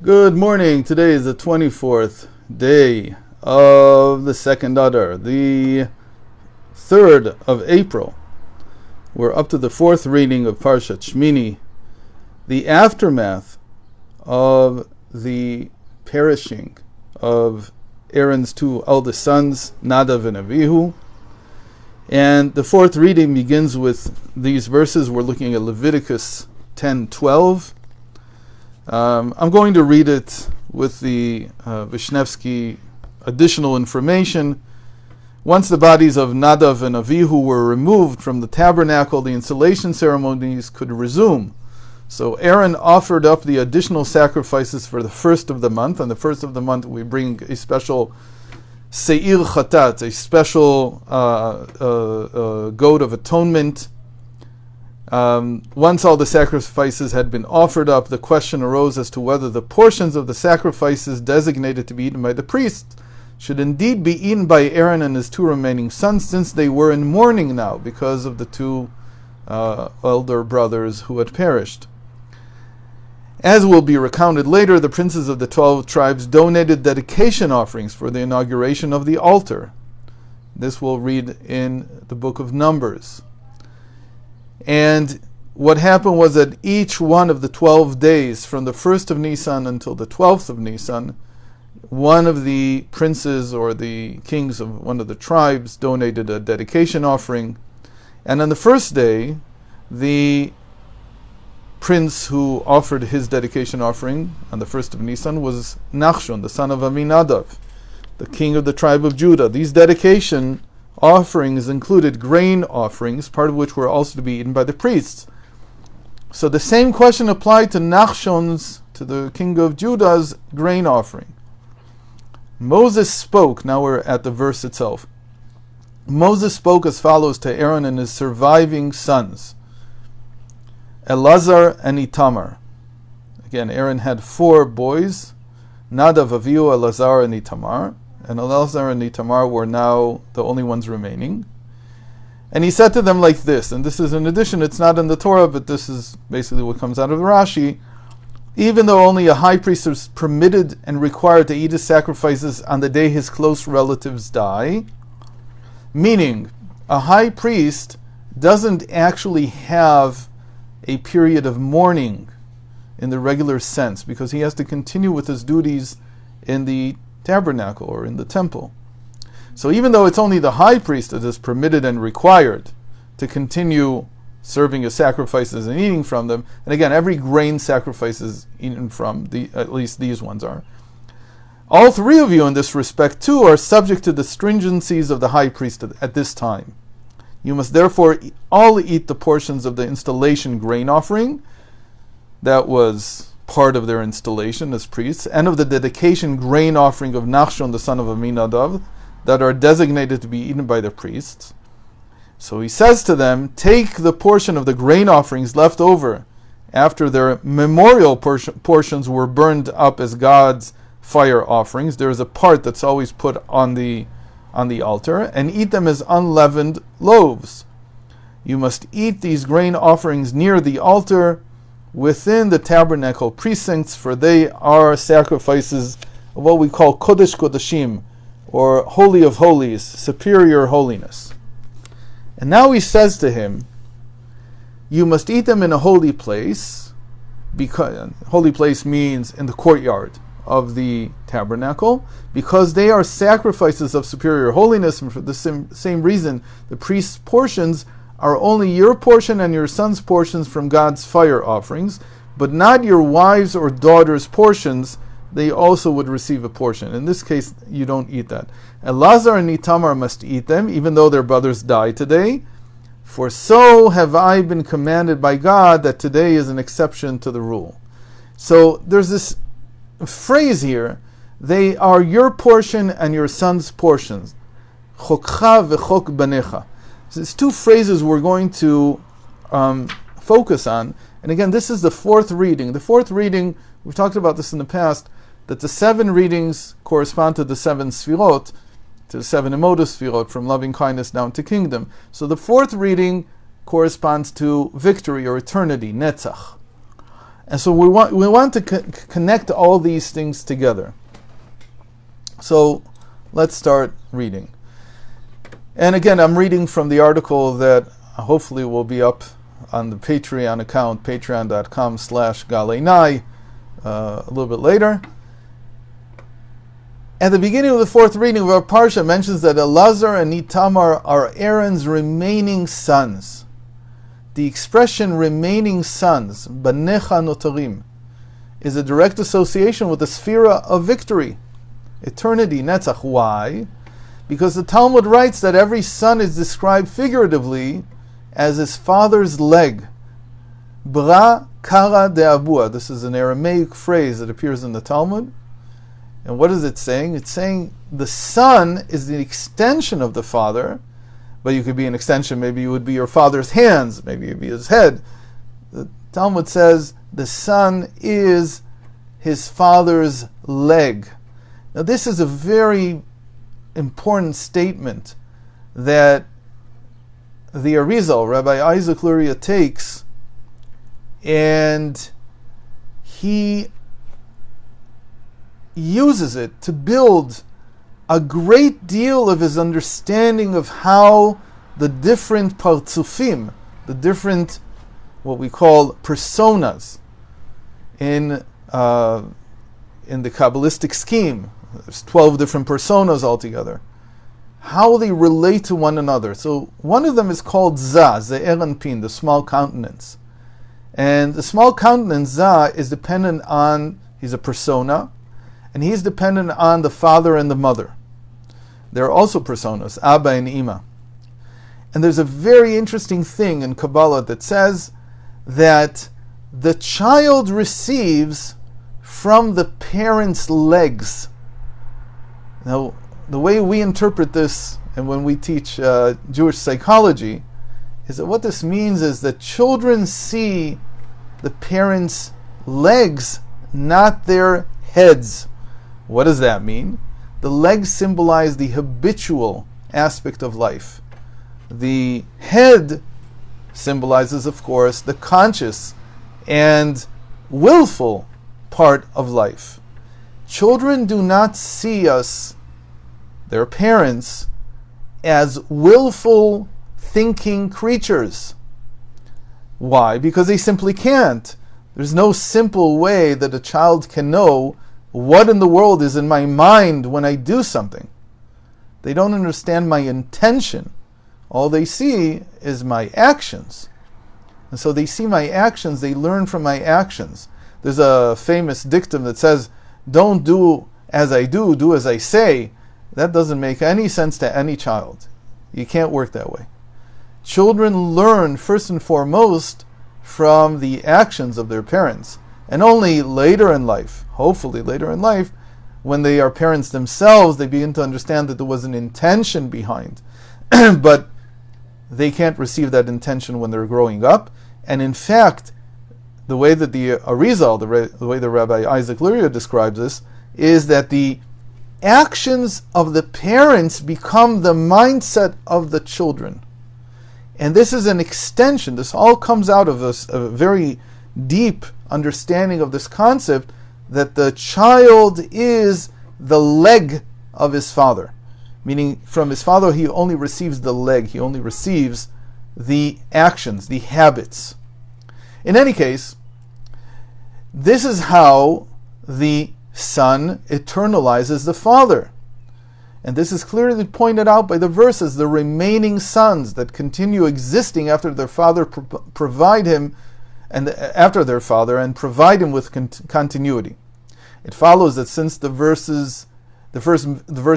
Good morning. Today is the 24th day of the second Adar, the 3rd of April. We're up to the fourth reading of Parshat Shemini, the aftermath of the perishing of Aaron's two eldest sons, Nadav and Avihu. And the fourth reading begins with these verses. We're looking at Leviticus 10:12. I'm going to read it with the Vishnevsky additional information. Once the bodies of Nadav and Avihu were removed from the tabernacle, the installation ceremonies could resume. So Aaron offered up the additional sacrifices for the first of the month. On the first of the month, we bring a special Seir Chatat, a special goat of atonement. Once all the sacrifices had been offered up, the question arose as to whether the portions of the sacrifices designated to be eaten by the priests should indeed be eaten by Aaron and his two remaining sons, since they were in mourning now because of the two elder brothers who had perished. As will be recounted later, the princes of the 12 tribes donated dedication offerings for the inauguration of the altar. This we'll read in the book of Numbers. And what happened was that each one of the 12 days, from the 1st of Nisan until the 12th of Nisan, one of the princes or the kings of one of the tribes donated a dedication offering. And on the first day, the prince who offered his dedication offering on the 1st of Nisan was Nachshon, the son of Aminadav, the king of the tribe of Judah. These dedication offerings included grain offerings, part of which were also to be eaten by the priests. So the same question applied to Nachshon's, to the king of Judah's grain offering. Moses spoke, now we're at the verse itself. Moses spoke as follows to Aaron and his surviving sons, Elazar and Itamar. Again, Aaron had 4 boys, Nadav, Avihu, Elazar, and Itamar. And Elazar and Itamar were now the only ones remaining. And he said to them like this, and this is an addition, it's not in the Torah, but this is basically what comes out of Rashi. Even though only a high priest is permitted and required to eat his sacrifices on the day his close relatives die, meaning a high priest doesn't actually have a period of mourning in the regular sense, because he has to continue with his duties in the tabernacle or in the temple. So even though it's only the high priest that is permitted and required to continue serving his sacrifices and eating from them, and again, every grain sacrifice is eaten from, at least these ones are. All 3 of you in this respect too are subject to the stringencies of the high priest at this time. You must therefore all eat the portions of the installation grain offering that was part of their installation as priests, and of the dedication grain offering of Nachshon, the son of Aminadav, that are designated to be eaten by the priests. So he says to them, take the portion of the grain offerings left over after their memorial portions were burned up as God's fire offerings. There is a part that's always put on the altar, and eat them as unleavened loaves. You must eat these grain offerings near the altar within the tabernacle precincts, for they are sacrifices of what we call Kodesh Kodashim, or Holy of Holies, superior holiness. And now he says to him, you must eat them in a holy place, because holy place means in the courtyard of the tabernacle, because they are sacrifices of superior holiness, and for the same reason, the priest's portions are only your portion and your son's portions from God's fire offerings, but not your wives' or daughters' portions. They also would receive a portion. In this case, you don't eat that. Elazar and Itamar must eat them, even though their brothers died today. For so have I been commanded by God that today is an exception to the rule. So there's this phrase here, they are your portion and your son's portions. Chokcha v'chok banecha. So there's 2 phrases we're going to focus on. And again, this is the 4th reading. The 4th reading, we've talked about this in the past, that the 7 readings correspond to the 7 sfirot, to the 7 emotive sfirot, from loving kindness down to kingdom. So the 4th reading corresponds to victory or eternity, netzach. And so we want to connect all these things together. So let's start reading. And again, I'm reading from the article that hopefully will be up on the Patreon account, patreon.com/galeinai, a little bit later. At the beginning of the fourth reading of our Parsha mentions that Elazar and Itamar are Aaron's remaining sons. The expression remaining sons, Banecha Notarim, is a direct association with the Sphira of victory, eternity, Netzach. Why? Because the Talmud writes that every son is described figuratively as his father's leg. Bra kara de abua. This is an Aramaic phrase that appears in the Talmud. And what is it saying? It's saying the son is the extension of the father, but you could be an extension. Maybe you would be your father's hands. Maybe you'd be his head. The Talmud says the son is his father's leg. Now this is a very important statement that the Arizal, Rabbi Isaac Luria, takes, and he uses it to build a great deal of his understanding of how the different partzufim, the different, what we call personas, in the Kabbalistic scheme, there's 12 different personas altogether, how they relate to one another. So one of them is called Zah, Ze'er Anpin, the small countenance. And the small countenance, Zah, is dependent on, he's a persona, and he's dependent on the father and the mother. There are also personas, Abba and Ima. And there's a very interesting thing in Kabbalah that says that the child receives from the parent's legs. Now, the way we interpret this, and when we teach Jewish psychology, is that what this means is that children see the parents' legs, not their heads. What does that mean? The legs symbolize the habitual aspect of life. The head symbolizes, of course, the conscious and willful part of life. Children do not see us, their parents, as willful, thinking creatures. Why? Because they simply can't. There's no simple way that a child can know what in the world is in my mind when I do something. They don't understand my intention. All they see is my actions. And so they see my actions, they learn from my actions. There's a famous dictum that says, don't do as I do as I say. That doesn't make any sense to any child. You can't work that way. Children learn first and foremost from the actions of their parents. And only later in life, hopefully later in life, when they are parents themselves, they begin to understand that there was an intention behind. But they can't receive that intention when they're growing up. And in fact, the way that the Arizal, the way the Rabbi Isaac Luria describes this, is that the actions of the parents become the mindset of the children. And this is an extension. This all comes out of a very deep understanding of this concept that the child is the leg of his father. Meaning from his father he only receives the leg, he only receives the actions, the habits. In any case, this is how the son eternalizes the father. And this is clearly pointed out by the verses, the remaining sons that continue existing after their father provide him, and after their father, and provide him with continuity. It follows that since the verse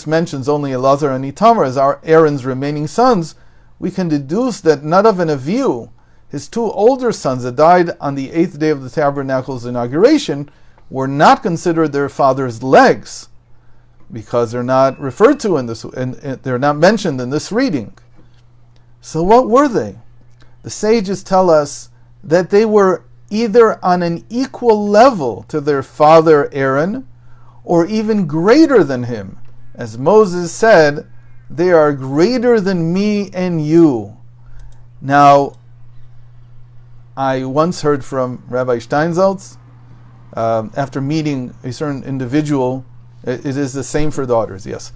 mentions only Elazar and Itamar as Aaron's remaining sons, we can deduce that Nadav and Avihu, his two older sons that died on the 8th day of the tabernacle's inauguration, were not considered their father's legs, because they're not referred to in this, and they're not mentioned in this reading. So what were they? The sages tell us that they were either on an equal level to their father Aaron, or even greater than him. As Moses said, they are greater than me and you. Now, I once heard from Rabbi Steinsaltz, after meeting a certain individual, it is the same for daughters, yes.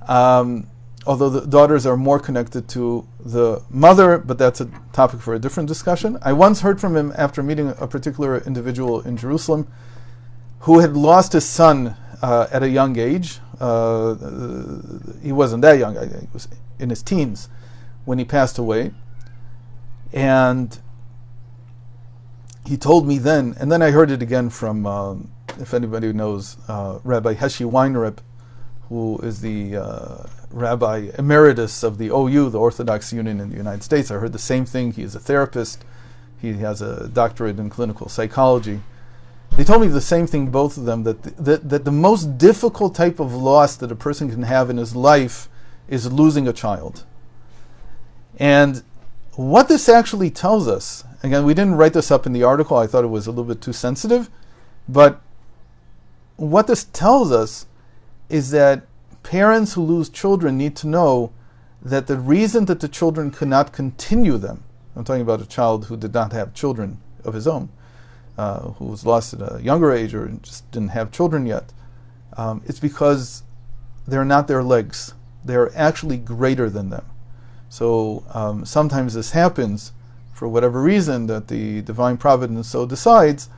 Although the daughters are more connected to the mother, but that's a topic for a different discussion. I once heard from him after meeting a particular individual in Jerusalem who had lost his son at a young age. He wasn't that young, he was in his teens when he passed away. And he told me then, and then I heard it again from, if anybody knows, Rabbi Heshi Weinreb, who is the Rabbi Emeritus of the OU, the Orthodox Union in the United States. I heard the same thing. He is a therapist. He has a doctorate in clinical psychology. They told me the same thing, both of them, that the most difficult type of loss that a person can have in his life is losing a child. And what this actually tells us, again, we didn't write this up in the article. I thought it was a little bit too sensitive. But what this tells us is that parents who lose children need to know that the reason that the children cannot continue them, I'm talking about a child who did not have children of his own, who was lost at a younger age or just didn't have children yet, it's because they're not their legs. They're actually greater than them. So sometimes this happens for whatever reason that the divine providence so decides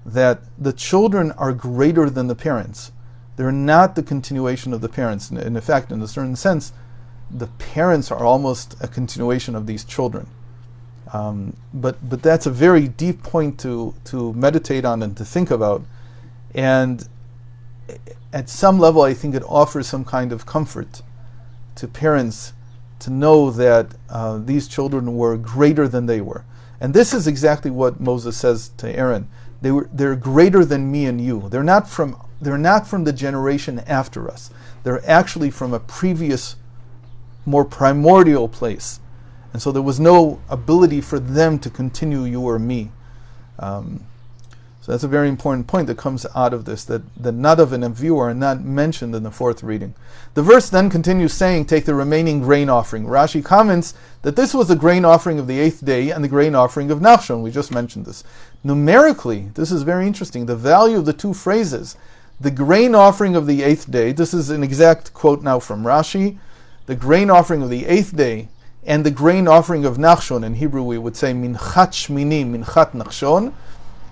that the children are greater than the parents. They're not the continuation of the parents. In fact, in a certain sense, the parents are almost a continuation of these children. But that's a very deep point to meditate on and to think about. And at some level, I think it offers some kind of comfort to parents to know that these children were greater than they were. And this is exactly what Moses says to Aaron. They're greater than me and you. They're not from the generation after us. They're actually from a previous, more primordial place. And so there was no ability for them to continue you or me. So that's a very important point that comes out of this, that Nadav and Avihu are not mentioned in the fourth reading. The verse then continues saying, take the remaining grain offering. Rashi comments that this was the grain offering of the 8th day and the grain offering of Nachshon. We just mentioned this. Numerically, this is very interesting, the value of the two phrases, the grain offering of the 8th day, this is an exact quote now from Rashi, the grain offering of the 8th day and the grain offering of Nachshon, in Hebrew we would say Minchat Shemini, Minchat Nachshon,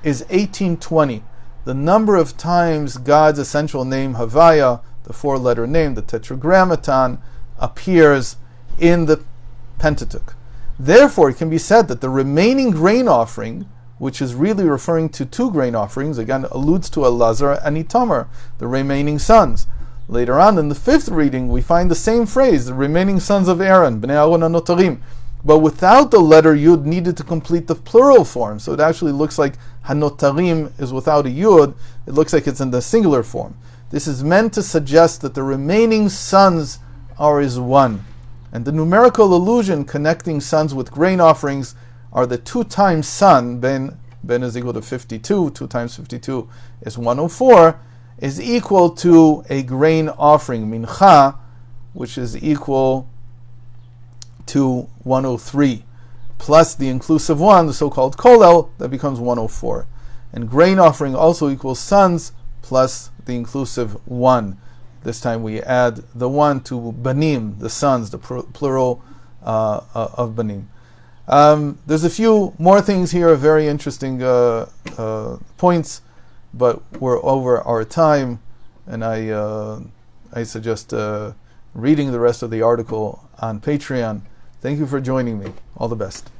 is 1820. The number of times God's essential name Havaya, the 4-letter name, the Tetragrammaton, appears in the Pentateuch. Therefore, it can be said that the remaining grain offering, which is really referring to 2 grain offerings, again alludes to Elazar and Itamar, the remaining sons. Later on in the 5th reading, we find the same phrase, the remaining sons of Aaron, Bnei Aaron HaNotarim, but without the letter Yud needed to complete the plural form. So it actually looks like Hanotarim is without a Yud. It looks like it's in the singular form. This is meant to suggest that the remaining sons are as one. And the numerical allusion connecting sons with grain offerings are the 2 times son, Ben is equal to 52, 2 times 52 is 104, is equal to a grain offering, Mincha, which is equal to 103, plus the inclusive one, the so-called kolel, that becomes 104. And grain offering also equals sons plus the inclusive one. This time we add the one to banim, the sons, the plural of banim. There's a few more things here, very interesting points, but we're over our time, and I suggest reading the rest of the article on Patreon. Thank you for joining me. All the best.